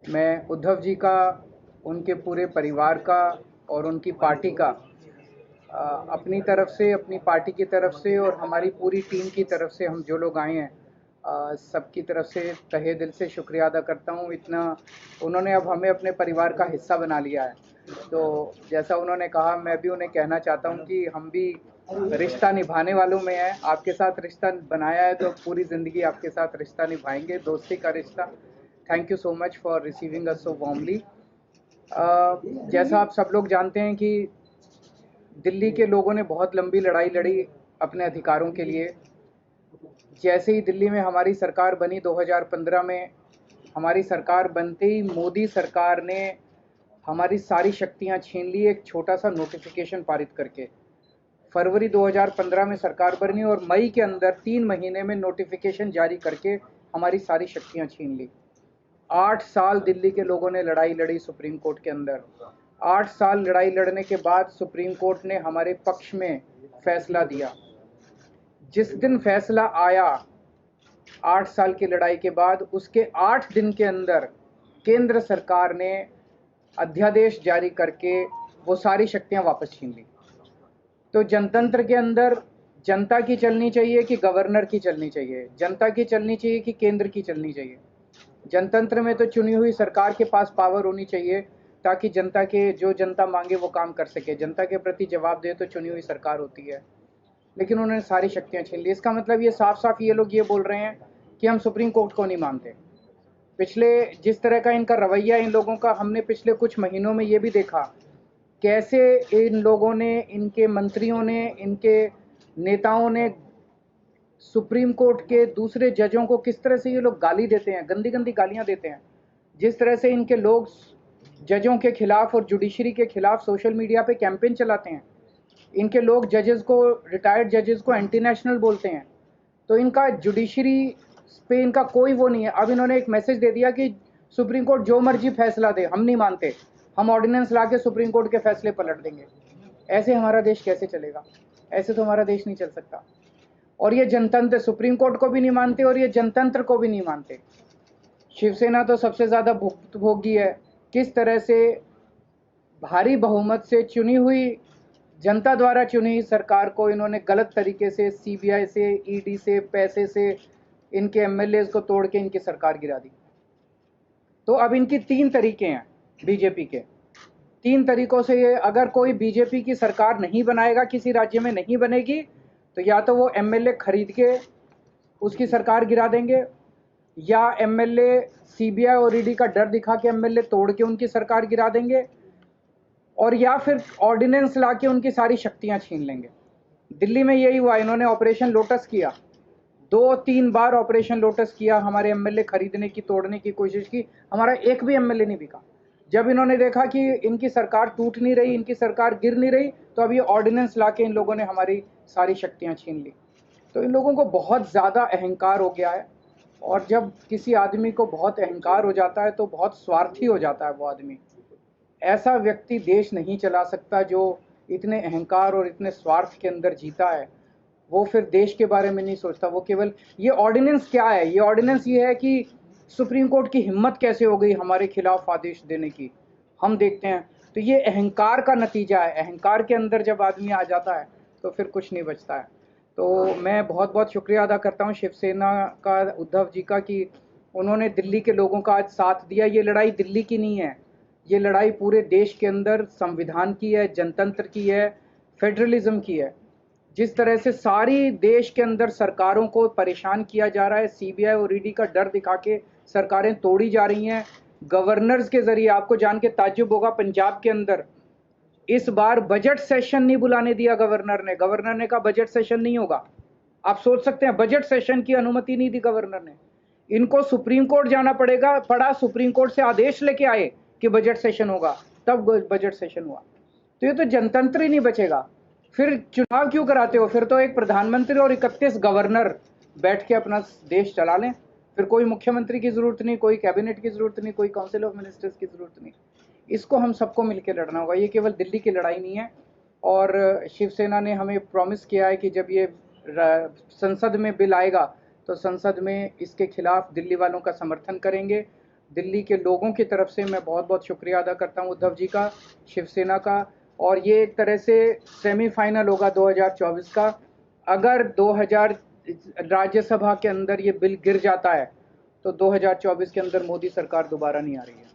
मैं उद्धव जी का, उनके पूरे परिवार का और उनकी पार्टी का अपनी तरफ से, अपनी पार्टी की तरफ से और हमारी पूरी टीम की तरफ से, हम जो लोग आए हैं सबकी तरफ से तहे दिल से शुक्रिया अदा करता हूँ। इतना उन्होंने अब हमें अपने परिवार का हिस्सा बना लिया है। तो जैसा उन्होंने कहा, मैं भी उन्हें कहना चाहता हूँ कि हम भी रिश्ता निभाने वालों में हैं। आपके साथ रिश्ता बनाया है तो पूरी ज़िंदगी आपके साथ रिश्ता निभाएंगे, दोस्ती का रिश्ता। Thank you so much for receiving us so warmly. जैसा आप सब लोग जानते हैं कि दिल्ली के लोगों ने बहुत लंबी लड़ाई लड़ी अपने अधिकारों के लिए। जैसे ही दिल्ली में हमारी सरकार बनी 2015 में, हमारी सरकार बनते ही मोदी सरकार ने हमारी सारी शक्तियां छीन ली एक छोटा सा नोटिफिकेशन पारित करके। फरवरी 2015 में सरकार बनी और मई के अंदर 3 महीने में नोटिफिकेशन जारी करके हमारी सारी शक्तियां छीन ली। 8 साल दिल्ली के लोगों ने लड़ाई लड़ी सुप्रीम कोर्ट के अंदर। 8 साल लड़ाई लड़ने के बाद सुप्रीम कोर्ट ने हमारे पक्ष में फैसला दिया। जिस दिन फैसला आया 8 साल की लड़ाई के बाद, उसके 8 दिन के अंदर केंद्र सरकार ने अध्यादेश जारी करके वो सारी शक्तियां वापस छीन ली। तो जनतंत्र के अंदर जनता की चलनी चाहिए कि गवर्नर की चलनी चाहिए, जनता की चलनी चाहिए कि केंद्र की चलनी चाहिए। जनतंत्र में तो चुनी हुई सरकार के पास पावर होनी चाहिए ताकि जनता के जो जनता मांगे वो काम कर सके, जनता के प्रति जवाब दे तो चुनी हुई सरकार होती है। लेकिन उन्होंने सारी शक्तियां छीन ली। इसका मतलब ये साफ साफ ये लोग ये बोल रहे हैं कि हम सुप्रीम कोर्ट को नहीं मानते। पिछले जिस तरह का इनका रवैया इन लोगों का हमने पिछले कुछ महीनों में ये भी देखा, कैसे इन लोगों ने, इनके मंत्रियों ने, इनके नेताओं ने सुप्रीम कोर्ट के दूसरे जजों को किस तरह से ये लोग गाली देते हैं, गंदी गंदी गालियां देते हैं। जिस तरह से इनके लोग जजों के खिलाफ और जुडिशरी के खिलाफ सोशल मीडिया पे कैंपेन चलाते हैं। इनके लोग जजेस को, रिटायर्ड जजेस को एंटी नेशनल बोलते हैं। तो इनका जुडिशरी पे इनका कोई वो नहीं है। अब इन्होंने एक मैसेज दे दिया कि सुप्रीम कोर्ट जो मर्जी फैसला दे, हम नहीं मानते, हम ऑर्डिनेंस ला के सुप्रीम कोर्ट के फैसले पलट देंगे। ऐसे हमारा देश कैसे चलेगा? ऐसे तो हमारा देश नहीं चल सकता। और ये जनतंत्र सुप्रीम कोर्ट को भी नहीं मानते और ये जनतंत्र को भी नहीं मानते। शिवसेना तो सबसे ज़्यादा भुक्तभोगी है। किस तरह से भारी बहुमत से चुनी हुई, जनता द्वारा चुनी सरकार को इन्होंने गलत तरीके से सीबीआई से, ईडी से, पैसे से इनके एमएलए को तोड़ के इनकी सरकार गिरा दी। तो अब इनकी 3 तरीके हैं बीजेपी के। 3 तरीकों से ये, अगर कोई बीजेपी की सरकार नहीं बनाएगा, किसी राज्य में नहीं बनेगी, तो या तो वो एमएलए खरीद के उसकी सरकार गिरा देंगे, या एमएलए सीबीआई और ईडी का डर दिखा के एमएलए तोड़ के उनकी सरकार गिरा देंगे, और या फिर ऑर्डिनेंस ला के उनकी सारी शक्तियां छीन लेंगे। दिल्ली में यही हुआ। इन्होंने ऑपरेशन लोटस किया, 2-3 बार ऑपरेशन लोटस किया, हमारे एमएलए खरीदने की, तोड़ने की कोशिश की, हमारा एक भी एमएलए नहीं बिका। जब इन्होंने देखा कि इनकी सरकार टूट नहीं रही, इनकी सरकार गिर नहीं रही, तो अब ये ऑर्डिनेंस ला के इन लोगों ने हमारी सारी शक्तियां छीन ली। तो इन लोगों को बहुत ज़्यादा अहंकार हो गया है, और जब किसी आदमी को बहुत अहंकार हो जाता है तो बहुत स्वार्थी हो जाता है वो आदमी। ऐसा व्यक्ति देश नहीं चला सकता जो इतने अहंकार और इतने स्वार्थ के अंदर जीता है। वो फिर देश के बारे में नहीं सोचता, वो केवल, ये ऑर्डिनेंस क्या है? ये ऑर्डिनेंस ये है कि सुप्रीम कोर्ट की हिम्मत कैसे हो गई हमारे खिलाफ आदेश देने की, हम देखते हैं। तो ये अहंकार का नतीजा है। अहंकार के अंदर जब आदमी आ जाता है तो फिर कुछ नहीं बचता है। तो मैं बहुत बहुत शुक्रिया अदा करता हूँ शिवसेना का, उद्धव जी का, कि उन्होंने दिल्ली के लोगों का आज साथ दिया। ये लड़ाई दिल्ली की नहीं है, ये लड़ाई पूरे देश के अंदर संविधान की है, जनतंत्र की है, फेडरलिज्म की है। जिस तरह से सारी देश के अंदर सरकारों को परेशान किया जा रहा है, सीबीआई और ईडी का डर दिखा के सरकारें तोड़ी जा रही हैं गवर्नर्स के जरिए। आपको जान के ताज्जुब होगा, पंजाब के अंदर इस बार बजट सेशन नहीं बुलाने दिया गवर्नर ने। गवर्नर ने कहा बजट सेशन नहीं होगा। आप सोच सकते हैं, बजट सेशन की अनुमति नहीं दी गवर्नर ने। इनको सुप्रीम कोर्ट जाना पड़ा, सुप्रीम कोर्ट से आदेश लेके आए कि बजट सेशन होगा, तब बजट सेशन हुआ। तो ये तो जनतंत्र ही नहीं बचेगा। फिर चुनाव क्यों कराते हो? फिर तो एक प्रधानमंत्री और 31 गवर्नर बैठ के अपना देश चला लें। फिर कोई मुख्यमंत्री की जरूरत नहीं, कोई कैबिनेट की जरूरत नहीं, कोई काउंसिल ऑफ मिनिस्टर्स की जरूरत नहीं। इसको हम सबको मिलकर लड़ना होगा। ये केवल दिल्ली की लड़ाई नहीं है। और शिवसेना ने हमें प्रॉमिस किया है कि जब ये संसद में बिल आएगा तो संसद में इसके खिलाफ दिल्ली वालों का समर्थन करेंगे। दिल्ली के लोगों की तरफ से मैं बहुत बहुत शुक्रिया अदा करता हूं उद्धव जी का, शिवसेना का। और ये एक तरह से सेमीफाइनल होगा 2024 का। अगर 2000 राज्यसभा के अंदर ये बिल गिर जाता है तो 2024 के अंदर मोदी सरकार दोबारा नहीं आ रही है।